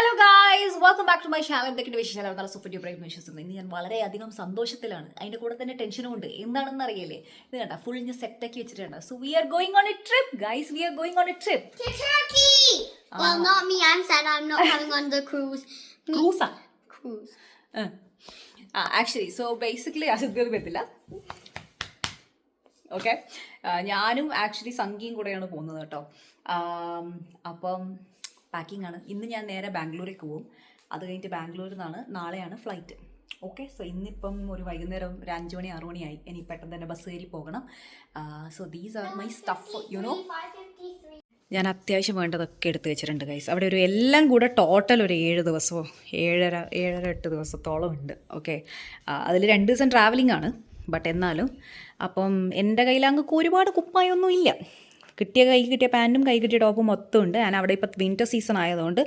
Hello guys, welcome back to my channel. എന്തൊക്കെയുണ്ട് വിശേഷം? നല്ല സൂപ്പർ ഡ്യൂപ്പർ ആയിട്ട് വിശ്വസിക്കുന്നു. ഇന്ന് ഞാൻ വളരെയധികം സന്തോഷത്തിലാണ്. അതിന്റെ കൂടെ തന്നെ ടെൻഷനും ഉണ്ട്. എന്താണെന്ന് അറിയില്ലേ? ഇത് കണ്ട ഫുൾ ഞാൻ സെറ്റ് ആക്കി വെച്ചിട്ടുണ്ട്. So we are going on a trip guys. We are going on a trip to Turkey. Well, not me. Anne said I'm not coming on the cruise. Cruise. Actually so basically അസിദ്ധിയൊന്നും പറ്റില്ല. Okay, ഞാനും actually സംഖ്യയും കൂടെയാണ് പോകുന്നത് കേട്ടോ. അപ്പം packing ആണ്. ഇന്ന് ഞാൻ നേരെ ബാംഗ്ലൂരേക്ക് പോകും. അത് കഴിഞ്ഞിട്ട് ബാംഗ്ലൂരിൽ നിന്നാണ് നാളെയാണ് ഫ്ലൈറ്റ്. ഓക്കെ, സോ ഇന്നിപ്പം ഒരു വൈകുന്നേരം ഒരു 5 മണി 6 മണിയായി. ഇനി പെട്ടെന്ന് തന്നെ ബസ് കയറി പോകണം. So these are my stuff you know. ഞാൻ അത്യാവശ്യം വേണ്ടതൊക്കെ എടുത്ത് വെച്ചിട്ടുണ്ട് ഗൈസ്. അവിടെ ഒരു എല്ലാം കൂടെ ടോട്ടൽ ഒരു 7 ദിവസമോ 7.5-8 ദിവസത്തോളം ഉണ്ട്. ഓക്കെ, അതിൽ 2 ദിവസം ട്രാവലിംഗ് ആണ്. ബട്ട് എന്നാലും അപ്പം എൻ്റെ കയ്യിൽ അങ്ങ് ഒരുപാട് കുപ്പായൊന്നും ഇല്ല. കൈ കിട്ടിയ പാൻറ്റും കൈ കിട്ടിയ ടോപ്പും മൊത്തം ഉണ്ട്. ഞാൻ അവിടെ ഇപ്പോൾ വിൻ്റർ സീസൺ ആയതുകൊണ്ട്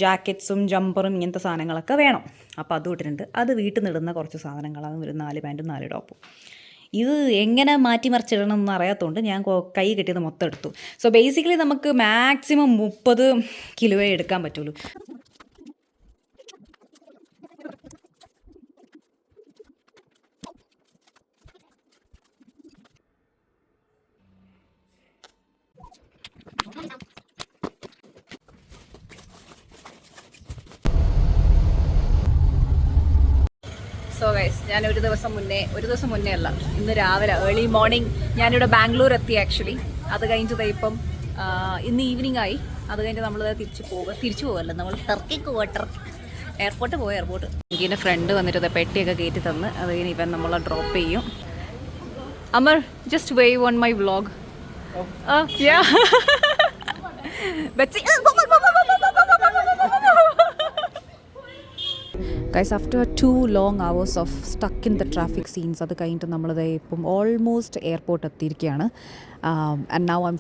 ജാക്കറ്റ്സും ജമ്പറും ഇങ്ങനത്തെ സാധനങ്ങളൊക്കെ വേണം. അപ്പോൾ അത് ഇട്ടിട്ടുണ്ട്. അത് വീട്ടിൽ നിന്ന് ഇടുന്ന കുറച്ച് സാധനങ്ങളാണ്. ഒരു 4 പാൻറ്റും 4 ടോപ്പും. ഇത് എങ്ങനെ മാറ്റിമറിച്ചിടണം എന്ന് അറിയാത്തതുകൊണ്ട് ഞാൻ കൈ കിട്ടിയത് മൊത്തം എടുത്തു. സോ ബേസിക്കലി നമുക്ക് മാക്സിമം 30 കിലോയെ എടുക്കാൻ പറ്റുള്ളൂ. സോ ഗൈസ്, ഞാൻ ഒരു ദിവസം മുന്നേ അല്ല, ഇന്ന് രാവിലെ ഏർലി മോർണിംഗ് ഞാനിവിടെ ബാംഗ്ലൂർ എത്തി ആക്ച്വലി. അത് കഴിഞ്ഞിട്ട് ഇപ്പം ഇന്ന് ഈവനിങ് ആയി. അത് കഴിഞ്ഞിട്ട് നമ്മൾ തിരിച്ചു പോകല്ല, നമ്മൾ ടർക്കിക്ക് പോകാം. എയർപോർട്ട്. എനിക്ക് എൻ്റെ ഫ്രണ്ട് വന്നിട്ട് പെട്ടിയൊക്കെ കയറ്റി തന്ന് അത് കഴിഞ്ഞ് ഇവൻ നമ്മളെ ഡ്രോപ്പ് ചെയ്യും. Amar, just wave on my vlog. Guys, after 2 long hours of stuck in the traffic scenes അത് കഴിഞ്ഞിട്ട് നമ്മളത് ഇപ്പം ഓൾമോസ്റ്റ് എയർപോർട്ട് എത്തിയിരിക്കുകയാണ്. And now I M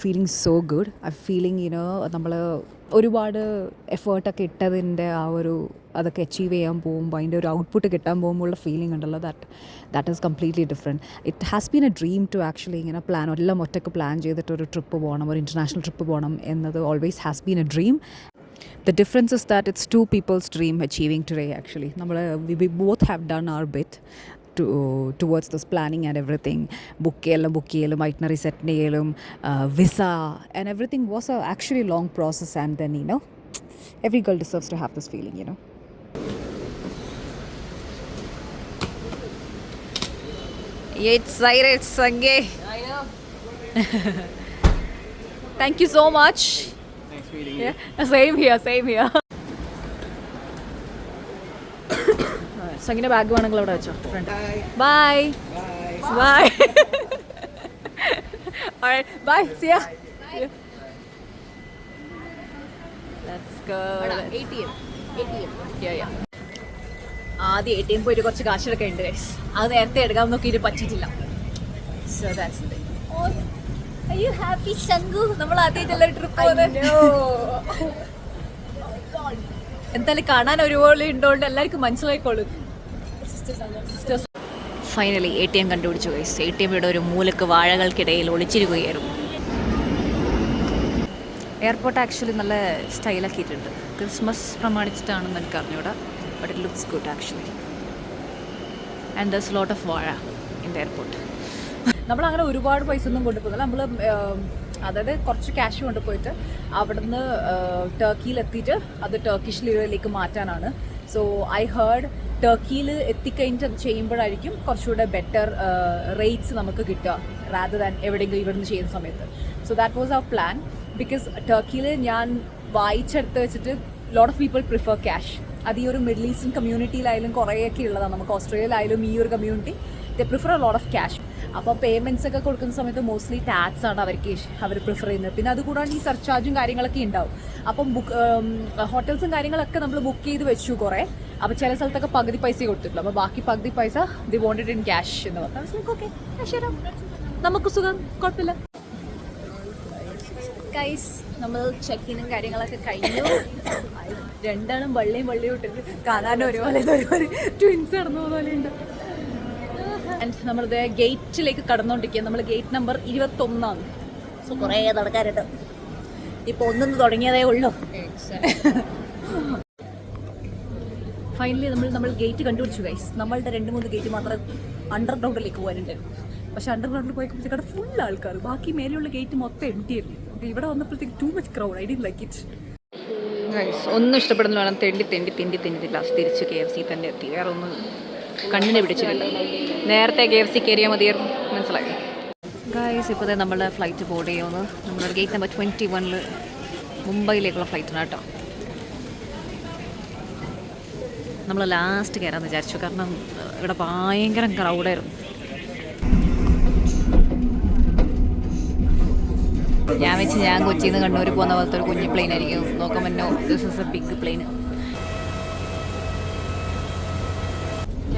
feeling so good. I feeling നമ്മൾ ഒരുപാട് എഫേർട്ടൊക്കെ ഇട്ടതിൻ്റെ അതൊക്കെ അച്ചീവ് ചെയ്യാൻ പോകുമ്പോൾ അതിൻ്റെ ഒരു ഔട്ട്പുട്ട് കിട്ടാൻ പോകുമ്പോഴുള്ള ഫീലിംഗ് ഉണ്ടല്ലോ, that is completely different. It has been a dream to actually ഇങ്ങനെ എല്ലാം ഒറ്റയ്ക്ക് പ്ലാൻ ചെയ്തിട്ട് ഒരു ട്രിപ്പ് പോകണം, ഒരു ഇൻ്റർനാഷണൽ ട്രിപ്പ് പോകണം എന്നത് always has been a dream. The difference is that it's 2 people's dream achieving today actually. We both have done our bit towards this planning and everything. book ചെയ്യലും itinerary set ചെയ്യലും visa and everything was a actually long process, and then every girl deserves to have this feeling. It's Sange. I know. Thank you so much. Yeah, same here. Sangeena bag വേണമെങ്കിൽ അവിടെ വെച്ചോ. Bye. Bye. See ya. Let's go. ATM. Yeah. ആദ്യം ATM പോയിട്ട് കുറച്ച് കാശൊക്കെ ഉണ്ട് guys. അത് നേരത്തെ എടുക്കാൻ നോക്കിയിട്ട് പറ്റിയിട്ടില്ല. So that's it. Are you happy, Shangu? നമ്മൾ ആദ്യമായിട്ടല്ല ട്രിപ്പ് പോകുന്നത്. എന്തായാലും കാണാൻ ഒരുപോലെ ഉണ്ടോണ്ട് എല്ലാവർക്കും മനസ്സിലായിക്കോളും. ഫൈനലി ATM കണ്ടുപിടിച്ചു ഗൈസ്. ATM ഇവിടെ ഒരു മൂലക്ക് വാഴകൾക്കിടയിൽ ഒളിച്ചിരിക്കുകയായിരുന്നു. എയർപോർട്ട് ആക്ച്വലി നല്ല സ്റ്റൈലാക്കിയിട്ടുണ്ട്. ക്രിസ്മസ് പ്രമാണിച്ചിട്ടാണെന്ന് എനിക്ക് അറിഞ്ഞൂടാ. But it looks good actually. And ദർസ് ലോട്ട് ഓഫ് വാഴ ഇൻ ദ എയർപോർട്ട്. നമ്മളങ്ങനെ ഒരുപാട് പൈസ ഒന്നും കൊണ്ടുപോകുന്നില്ല. നമ്മൾ അതായത് കുറച്ച് ക്യാഷ് കൊണ്ടുപോയിട്ട് അവിടുന്ന് ടർക്കിയിലെത്തിയിട്ട് അത് ടർക്കിഷ് ലിറയിലേക്ക് മാറ്റാനാണ്. സോ ഐ ഹേർഡ് ടർക്കിയിൽ എത്തിക്കഴിഞ്ഞിട്ട് അത് ചെയ്യുമ്പോഴായിരിക്കും കുറച്ചുകൂടെ ബെറ്റർ റേറ്റ്സ് നമുക്ക് കിട്ടുക റാദർ ദാൻ എവിടെയെങ്കിലും ഇവിടുന്ന് ചെയ്യുന്ന സമയത്ത്. So that was our plan. Because ടർക്കിയിൽ ഞാൻ വായിച്ചെടുത്ത് വെച്ചിട്ട് lot of people prefer cash. അത് ഈ ഒരു മിഡിൽ ഈസ്റ്റേൺ കമ്മ്യൂണിറ്റിയിലായാലും കുറേയൊക്കെ ഉള്ളതാണ്. നമുക്ക് ഓസ്ട്രേലിയയിലായാലും ഈ ഒരു community they prefer a lot of cash. അപ്പോൾ പേയ്മെൻറ്റ്സ് ഒക്കെ കൊടുക്കുന്ന സമയത്ത് മോസ്റ്റ്ലി ടാക്സ് ആണ് അവർ പ്രിഫർ ചെയ്യുന്നത്. പിന്നെ അതുകൂടാണ്ട് ഈ സർചാർജും കാര്യങ്ങളൊക്കെ ഉണ്ടാവും. അപ്പം ഹോട്ടൽസും കാര്യങ്ങളൊക്കെ നമ്മൾ ബുക്ക് ചെയ്ത് വെച്ചു കുറേ. അപ്പോൾ ചില സ്ഥലത്തൊക്കെ പകുതി പൈസ കൊടുത്തിട്ടുള്ളൂ. അപ്പോൾ ബാക്കി പകുതി പൈസ ദി വോണ്ടഡ് ഇൻ ക്യാഷ് എന്ന് പറഞ്ഞു. ഓക്കെ, ശരി, നമുക്ക് സുഖം, കുഴപ്പമില്ല. ഗൈസ്, നമ്മൾ ചെക്കിനും കാര്യങ്ങളൊക്കെ കഴിഞ്ഞു. രണ്ടാളും വള്ളിയും ഇട്ടിട്ട് കാണാനും ഒരുപോലെ ട്വിൻസ് നടന്നു പോലെ ഉണ്ട്. ആൻഡ് നമ്മളിത് ഗേറ്റിലേക്ക് കടന്നുകൊണ്ടിരിക്കുക. നമ്മൾ ഗേറ്റ് നമ്പർ 21. സോ കുറേ നടക്കാനുണ്ട്. ഇപ്പോൾ ഒന്നും തുടങ്ങിയതേ ഉള്ളൂ. ഫൈനലി നമ്മൾ ഗേറ്റ് കണ്ടുപിടിച്ചു ഗൈസ്. നമ്മളുടെ 2-3 ഗേറ്റ് മാത്രം അണ്ടർഗ്രൗണ്ടിലേക്ക് പോകാനുണ്ടായിരുന്നു. പക്ഷേ അണ്ടർഗ്രൗണ്ടിൽ പോയപ്പോഴത്തേക്ക് അവിടെ ഫുൾ ആൾക്കാർ, ബാക്കി മേലെയുള്ള ഗേറ്റ് മൊത്തം എംറ്റി ആയിരുന്നു. ഇവിടെ വന്നപ്പോഴത്തേക്ക് too much crowd. I didn't like it guys. ഒന്നും ഇഷ്ടപ്പെടുന്നില്ല, വേണം തെണ്ടി ലാസ്റ്റ് തിരിച്ച് KFC തന്നെ എത്തി. വേറെ ഒന്നും കണ്ണിനെ പിടിച്ചിട്ടില്ല. നേരത്തെ KFC കയറിയാൽ മതിയായിരുന്നു, മനസ്സിലായി ഗൈസ്. ഇപ്പോഴത്തെ നമ്മുടെ ഫ്ലൈറ്റ് ബോർഡ് ചെയ്യുമെന്ന്. നമ്മുടെ ഗേറ്റ് നമ്പർ 21 മുംബൈയിലേക്കുള്ള ഫ്ലൈറ്റാണ് കേട്ടോ. നമ്മൾ ലാസ്റ്റ് കയറാമെന്ന് വിചാരിച്ചു, കാരണം ഇവിടെ ഭയങ്കര ക്രൗഡായിരുന്നു. ഞാൻ കൊച്ചിയിൽ നിന്ന് കണ്ണൂർ പോകുന്ന പോലത്തെ ഒരു കുഞ്ഞു പ്ലെയിൻ ആയിരിക്കും. നോക്കുമ്പോൾ this is a big plane.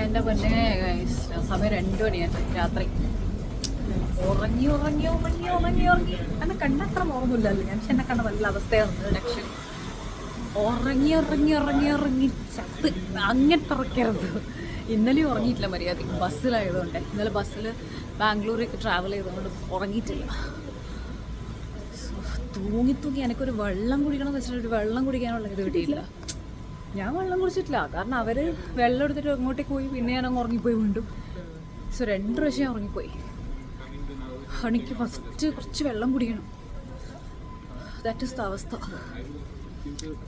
എൻ്റെ പൊന്നെ ഗൈസ്, സമയം 2 മണിയാണ് രാത്രി. ഉറങ്ങി എന്നെ കണ്ടത്ര ഓർമ്മയില്ലല്ലോ. ഞാൻ എന്നെ കണ്ട നല്ല അവസ്ഥയാണ് ആക്ച്വലി. ഉറങ്ങി ചത്ത് അങ്ങനത്തെ ഉറക്കരുത്. ഇന്നലെയും ഉറങ്ങിയിട്ടില്ല മര്യാദയ്ക്ക്, ബസ്സിലായതുകൊണ്ട്. ഇന്നലെ ബസ്സിൽ ബാംഗ്ലൂരേക്ക് ട്രാവൽ ചെയ്തുകൊണ്ട് ഉറങ്ങിയിട്ടില്ല. തൂങ്ങി എനിക്കൊരു വെള്ളം കുടിക്കണം എന്ന് വെച്ചിട്ട് വെള്ളം കുടിക്കാനുള്ള ഇത് കിട്ടിയില്ല. ഞാൻ വെള്ളം കുടിച്ചിട്ടില്ല, കാരണം അവർ വെള്ളം എടുത്തിട്ട് അങ്ങോട്ടേക്ക് പോയി. പിന്നെ ഞാൻ അങ്ങ് ഉറങ്ങിപ്പോയി വീണ്ടും. 2 പ്രാവശ്യം ഉറങ്ങിപ്പോയി. എനിക്ക് ഫസ്റ്റ് കുറച്ച് വെള്ളം കുടിക്കണം. ദാറ്റ് ഇസ് ദ അവസ്ഥ.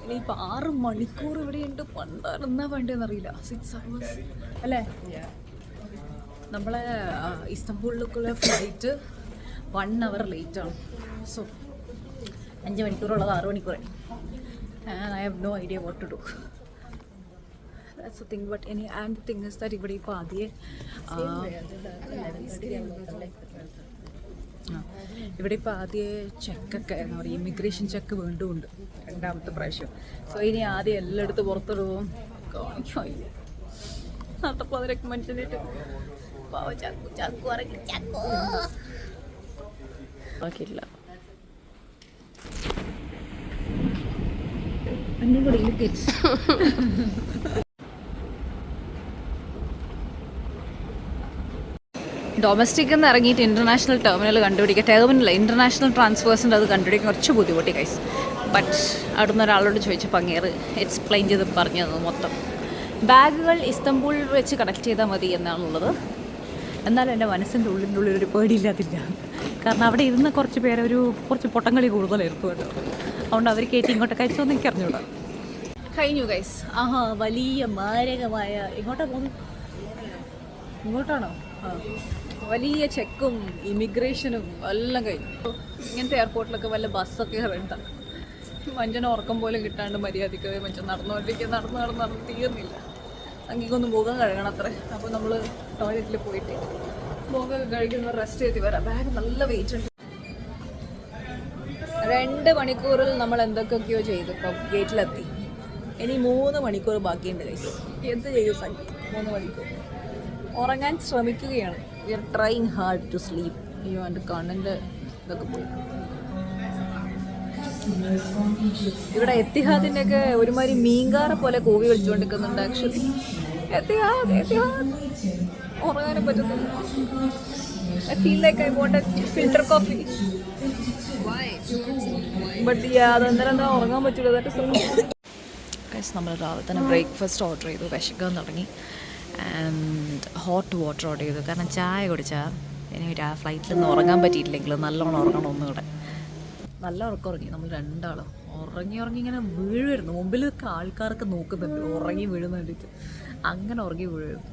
ഇനിയിപ്പോൾ 6 മണിക്കൂർ ഇവിടെയുണ്ട്. പണ്ടാരെന്നാ വേണ്ടതെന്നറിയില്ല. 6 hours അല്ലേ? നമ്മളെ ഇസ്താംബൂളിലേക്കുള്ള ഫ്ലൈറ്റ് 1 hour ലേറ്റാണ്. സോ 5 മണിക്കൂറുള്ളത് 6 മണിക്കൂറായി. And I have no idea what to do. That's the thing. But and the thing is that ഇവിടെ ഇപ്പോൾ ആദ്യം ചെക്കൊക്കെ എന്താ പറയുക, ഇമിഗ്രേഷൻ ചെക്ക് വീണ്ടുമുണ്ട് 2ാമത്തെ പ്രാവശ്യം. സോ ഇനി ആദ്യം എല്ലായിടത്തും പുറത്തിടുവും കാണിക്കുമായില്ല. നടത്തപ്പോൾ അതിലൊക്കെ മനുഷ്യനായിട്ട് ആക്കിയില്ല. ഡൊമസ്റ്റിക് എന്ന് ഇറങ്ങിയിട്ട് ഇൻ്റർനാഷണൽ ടെർമിനൽ ഇൻ്റർനാഷണൽ ട്രാൻസ്ഫേഴ്സിൻ്റെ അത് കണ്ടുപിടിക്കാൻ കുറച്ച് ബുദ്ധിമുട്ടി ഗൈസ്. ബട്ട് അവിടുന്ന് ഒരാളോട് ചോദിച്ചപ്പോൾ അങ്ങേറ് എക്സ്പ്ലെയിൻ ചെയ്ത് പറഞ്ഞു തന്നു മൊത്തം. ബാഗുകൾ ഇസ്താംബൂളിൽ വെച്ച് കണക്ട് ചെയ്താൽ മതി എന്നാണുള്ളത്. എന്നാലും എൻ്റെ മനസ്സിൻ്റെ ഉള്ളിൽ ഒരു പേടിയില്ലാതില്ല. കാരണം അവിടെ ഇരുന്ന് കുറച്ച് പൊട്ടങ്ങളി കൂടുതലായിരുന്നു കേട്ടോ. അതുകൊണ്ട് അവർ കയറ്റി ഇങ്ങോട്ട് കഴിച്ചോന്ന് എനിക്ക് അറിഞ്ഞൂടാ. കഴിഞ്ഞു ഗൈസ്. വലിയ മാരകമായ ഇങ്ങോട്ടാണോ? വലിയ ചെക്കും ഇമിഗ്രേഷനും എല്ലാം കഴിഞ്ഞു. ഇങ്ങനത്തെ എയർപോർട്ടിലൊക്കെ വല്ല ബസ്സൊക്കെ വേണ്ട. മനുഷ്യന് ഉറക്കം പോലും കിട്ടാണ്ട് മര്യാദയ്ക്ക് മനുഷ്യൻ നടന്ന് തീർന്നില്ല. അങ്ങേക്കൊന്ന് മുഖം കഴുകണം അത്രേ. അപ്പോൾ നമ്മൾ ടോയ്ലറ്റിൽ പോയിട്ട് മുഖമൊക്കെ കഴുകുന്ന റെസ്റ്റ് ചെയ്ത് വരാം. ബാഗ് നല്ല വെയിറ്റ് ഉണ്ട്. 2 മണിക്കൂറിൽ നമ്മൾ എന്തൊക്കെയൊക്കെയോ ചെയ്തു. ഇപ്പോൾ ഗേറ്റിലെത്തി. ഇനി 3 മണിക്കൂർ ബാക്കിയുണ്ട് ഗൈസ്. എന്ത് ചെയ്യും സംഖ്യ? 3 മണിക്കൂർ ഉറങ്ങാൻ ശ്രമിക്കുകയാണ്. We are trying hard to sleep. അയ്യോ എൻ്റെ കണ്ണിൻ്റെ ഇതൊക്കെ പോയി. ഇവിടെ എത്തിഹാദിൻ്റെ ഒക്കെ ഒരുമാതിരി മീൻകാറെ പോലെ കൂവി വിളിച്ചുകൊണ്ടിരിക്കുന്നുണ്ട് ആക്ച്വലി. എത്തിഹാദ് ഉറങ്ങാനും പറ്റുന്നില്ല. I feel like I want a filter coffee. Why? But അതെന്താ ഉറങ്ങാൻ പറ്റില്ല. നമ്മൾ രാവിലെ തന്നെ ബ്രേക്ക്ഫാസ്റ്റ് ഓർഡർ ചെയ്തു. വിശക്കാൻ തുടങ്ങി. ആൻഡ് ഹോട്ട് വാട്ടർ ഓർഡർ ചെയ്തു. കാരണം ചായ കുടിച്ചാൽ ഇനി ഫ്ലൈറ്റിൽ നിന്ന് ഉറങ്ങാൻ പറ്റിയിട്ടില്ലെങ്കിൽ നല്ലോണം ഉറങ്ങണം ഒന്നുകൂടെ. നല്ല ഉറങ്ങി. നമ്മൾ 2 ആളും ഉറങ്ങി ഇങ്ങനെ വീഴുമായിരുന്നു. മുമ്പിലൊക്കെ ആൾക്കാർക്ക് നോക്കുന്നുണ്ട് ഉറങ്ങി വീഴുന്ന വേണ്ടിയിട്ട്. അങ്ങനെ ഉറങ്ങി വീഴുമായിരുന്നു.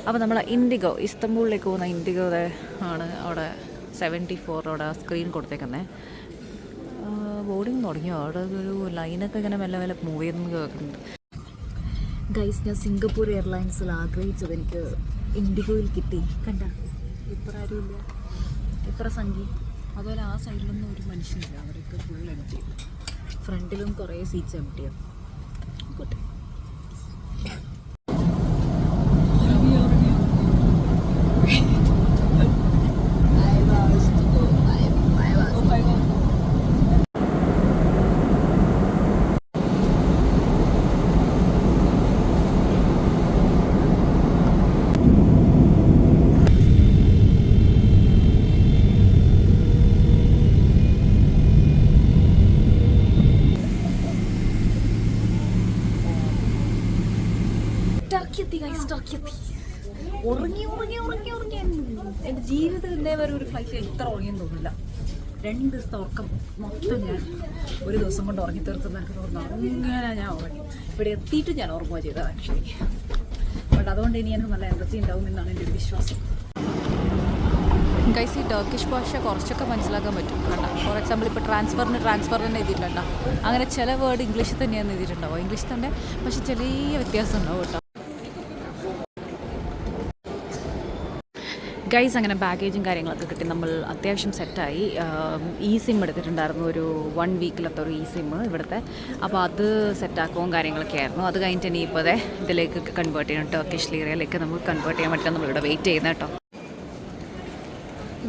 അപ്പോൾ നമ്മൾ ഇൻഡിഗോ ഇസ്താംബൂളിലേക്ക് പോകുന്ന ഇൻഡിഗോ ആണ് അവിടെ 74 അവിടെ സ്ക്രീൻ കൊടുത്തേക്കുന്നത്. ബോർഡിങ് തുടങ്ങിയോ? അവിടെ ഒരു ലൈനൊക്കെ ഇങ്ങനെ മെല്ലെ മൂവ് ചെയ്യുന്നത് കേൾക്കുന്നുണ്ട്. ഗൈസ്, ഞാൻ സിംഗപ്പൂർ എയർലൈൻസിൽ ആഗ്രഹിച്ചത് എനിക്ക് ഇൻഡിഗോയിൽ കിട്ടി. കണ്ട ഇപ്പറ ആരുമില്ല, ഇപ്പറ സംഖ്യ. അതുപോലെ ആ സൈഡിലൊന്നും ഒരു മനുഷ്യനില്ല. അവരൊക്കെ ഫുൾ എംറ്റി. ഫ്രണ്ടിലും കുറേ സീറ്റ്സ് എംറ്റിയാണ്. കൂട്ടെ ഉറങ്ങി എൻ്റെ ജീവിതത്തിൽ ഇന്നേ വരെ ഒരു ഫ്ലൈറ്റിൽ ഇത്ര ഉറങ്ങിയെന്ന് തോന്നില്ല. 2 ദിവസത്തെ ഉറക്കം മൊത്തം ഞാൻ ഒരു ദിവസം കൊണ്ട് ഉറങ്ങി തീർത്തെന്ന് എനിക്ക് തോന്നുന്നു. അങ്ങനെ ഞാൻ ഉറങ്ങി. ഇവിടെ എത്തിയിട്ട് ഞാൻ ഉറങ്ങുക ചെയ്തത് ആക്ച്വലി. ബട്ട് അതുകൊണ്ട് ഇനി എനിക്ക് നല്ല എനർജി ഉണ്ടാവും എന്നാണ് എൻ്റെ ഒരു വിശ്വാസം. ഗൈസ്, ഈ ടർക്കിഷ് ഭാഷ കുറച്ചൊക്കെ മനസ്സിലാക്കാൻ പറ്റും കേട്ടോ. ഫോർ എക്സാമ്പിൾ ഇപ്പോൾ ട്രാൻസ്ഫറിന് തന്നെ എഴുതിയിട്ടുണ്ടോ, അങ്ങനെ ചില വേർഡ് ഇംഗ്ലീഷിൽ തന്നെയാണ് എഴുതിയിട്ടുണ്ടാവും. ഇംഗ്ലീഷിൽ തന്നെ, പക്ഷെ ചെറിയ വ്യത്യാസം ഉണ്ടാവും കേട്ടോ. ഗൈസ്, അങ്ങനെ ബാഗേജും കാര്യങ്ങളൊക്കെ കിട്ടി. നമ്മൾ അത്യാവശ്യം സെറ്റായി. ഇ സിം എടുത്തിട്ടുണ്ടായിരുന്നു, ഒരു 1 വീക്കിലത്തെ ഒരു ഇ സിം ഇവിടുത്തെ. അപ്പോൾ അത് സെറ്റാക്കുകയും കാര്യങ്ങളൊക്കെ ആയിരുന്നു. അത് കഴിഞ്ഞിട്ട് ഇനി ഇപ്പോൾ ഇതിലേക്ക് കൺവേർട്ട് ചെയ്യണം. ടർക്കിഷ് ലീറയിലേക്ക് നമുക്ക് കൺവേർട്ട് ചെയ്യാൻ പറ്റും. നമ്മളിവിടെ വെയിറ്റ് ചെയ്യുന്നത് കേട്ടോ.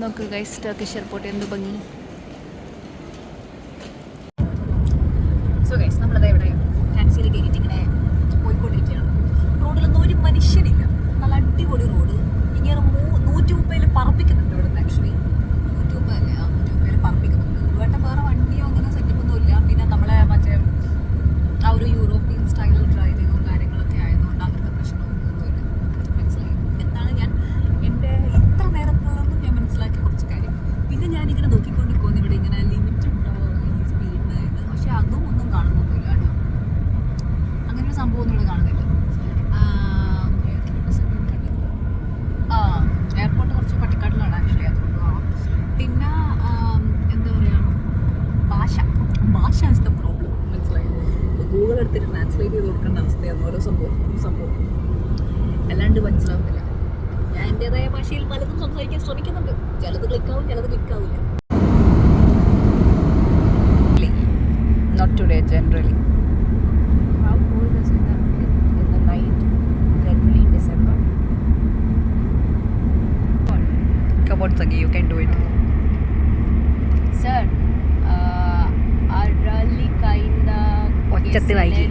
നോക്ക് ഗൈസ്, ടർക്കിഷ് എയർപോർട്ട് എന്ത് ഭംഗി. സോ ഗൈസ്, നമ്മളത് ഇവിടെ ടാക്സിയിൽ കയറിയിട്ട് ഇങ്ങനെ പോയിക്കൊണ്ടിരിക്കുകയാണ്. റോഡിലൊന്നും ഒരു മനുഷ്യനില്ല. നല്ല അടിപൊളി റോഡ്. ഇങ്ങനെ 130 പറപ്പിക്കുന്നുണ്ട് ഇവിടെ നിന്ന്. ആക്ച്വലി 130 അല്ലേ, 130 പറപ്പിക്കുന്നുണ്ട്. ഇതുമായിട്ട് വേറെ വണ്ടിയോ അങ്ങനെ സെറ്റപ്പൊന്നും ഇല്ല. പിന്നെ നമ്മളെ മറ്റേ ആ ഒരു യൂറോപ്യൻ സ്റ്റൈലിൽ ഡ്രൈവിങ്ങും കാര്യങ്ങളൊക്കെ ആയതുകൊണ്ട് അങ്ങനത്തെ പ്രശ്നമൊന്നുമില്ല. മനസ്സിലായി എന്താണ് ഞാൻ എൻ്റെ ഇത്ര നേരത്തുള്ളതെന്ന് ഞാൻ മനസ്സിലാക്കിയ കുറച്ച് കാര്യം. പിന്നെ ഞാനിങ്ങനെ നോക്കിക്കൊണ്ടിരിക്കുന്നു ഇവിടെ ഇങ്ങനെ ലിമിറ്റ് ഉണ്ടോ ഈ സ്പീഡിന് ഇത്. പക്ഷെ അതും ഒന്നും കാണുന്നൊന്നുമില്ല കേട്ടോ. അങ്ങനെ ഒരു സംഭവം ഒന്നും ഇവിടെ കാണുന്നില്ല. എയർപോർട്ട് കുറച്ച് പട്ടിക്കാട്ടിലാണ് ആക്ച്വലി, അതുകൊണ്ടാവാം. പിന്നെ എന്താ പറയുക, ഭാഷ ഇസ് ദ പ്രോബ്ലം. മനസ്സിലായി. ഗൂഗിൾ എടുത്തിട്ട് ട്രാൻസ്ലേറ്റ് ചെയ്ത് കൊടുക്കേണ്ട അവസ്ഥയാണ് ഓരോ സംഭവം. അല്ലാണ്ട് മനസ്സിലാവുന്നില്ല. ഞാൻ എൻ്റെതായ ഭാഷയിൽ പലതും സംസാരിക്കാൻ ശ്രമിക്കുന്നുണ്ട്. ചിലത് ക്ലിക്കാവും, ചിലത് ക്ലിക്കാവില്ല. Not today generally. How cold is it in the night generally in December? Come on, Sagi, you can do it. Sir, arali kainda ഒച്ചത്തിലായി.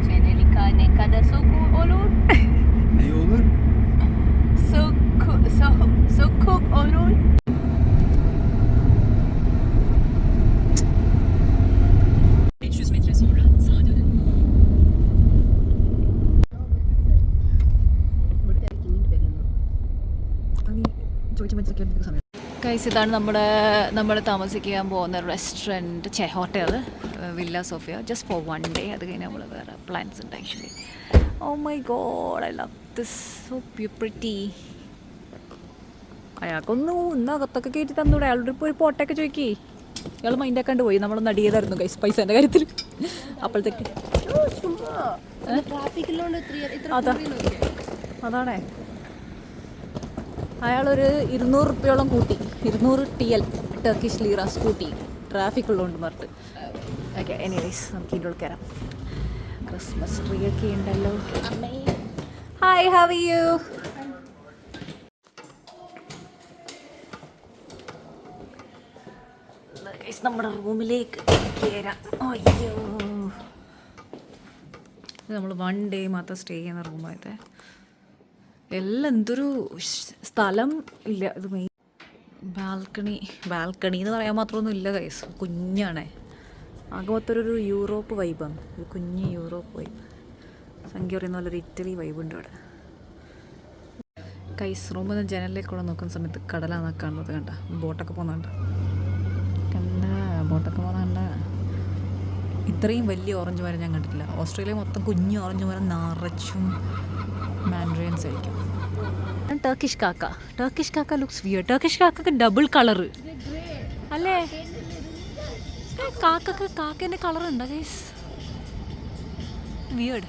Genelica nekada suku olur. Ne olur? Sukuk olur. Guys, ഇതാണ് നമ്മൾ താമസിക്കാൻ പോകുന്ന restaurant, hotel villa Sofia. Just for 1 day. അത് കഴിഞ്ഞ് നമ്മൾ വേറെ plans ഉണ്ട് actually. Oh my God, I love this, so pretty. അയാൾക്കൊന്നും ഇന്നകത്തൊക്കെ കയറ്റി തന്നൂടെ. അയാളുടെ ഇപ്പോൾ ഒരു പോട്ടൊക്കെ ചോദിക്കി. ഇയാൾ മൈൻഡാക്കാണ്ട് പോയി. നമ്മളൊന്ന് അടിയതായിരുന്നു ഗൈസ് പൈസേൻ്റെ കാര്യത്തിൽ. അപ്പോഴത്തേക്ക് അതാണേ, അയാളൊരു 200 റുപ്യോളം കൂട്ടി. 200 TL Turkish lira scooty, traffic ഉള്ളതുകൊണ്ട് പറഞ്ഞിട്ട്. ഓക്കെ, എനിവേസ് നമുക്ക് ഇതിൻ്റെ ഉള്ളിൽ കയറാം. ക്രിസ്മസ് ട്രീ ഒക്കെ ഉണ്ടല്ലോ. Hi, how are you? നമ്മുടെ റൂമിലേക്ക് കയറാം. അയ്യോ, നമ്മൾ 1 ഡേ മാത്രം സ്റ്റേ ചെയ്യുന്ന റൂമായത്. എല്ലാം എന്തൊരു സ്ഥലം ഇല്ല. ഇത് മെയിൻ ബാൽക്കണി എന്ന് പറയാൻ മാത്രമൊന്നും ഇല്ല ഗൈസ്. കുഞ്ഞാണേ, ആകെ മൊത്തമൊരു യൂറോപ്പ് വൈബാണ്. ഒരു കുഞ്ഞ് യൂറോപ്പ് വൈബ്. സംഖ്യ പറയുന്ന പോലെ ഒരു ഇറ്റലി വൈബ് ഉണ്ട് ഇവിടെ. ഗൈസ്, റൂമിൽ നിന്ന് ജനലിലേക്കൂടെ നോക്കുന്ന സമയത്ത് കടലാണ് കാണുന്നത്. കണ്ട ബോട്ടൊക്കെ പോകുന്നുണ്ട്. ബോട്ടൊക്കെ പോകുന്നുണ്ട്. ഇത്രയും വലിയ ഓറഞ്ച് മരം ഞാൻ കണ്ടിട്ടില്ല. ഓസ്ട്രേലിയ മൊത്തം കുഞ്ഞ് ഓറഞ്ച് മരം നിറച്ചും മാൻഡ്രിയൻസ് ആയിരിക്കും. ടർക്കിഷ് കാക്ക ലുക്സ് വിയർഡ്. ടർക്കിഷ് കാക്കക്ക് ഡബിൾ കളറ് അല്ലേ? കാക്കേൻ്റെ കളർ ഉണ്ടോ ഗൈസ്? വിയർഡ്.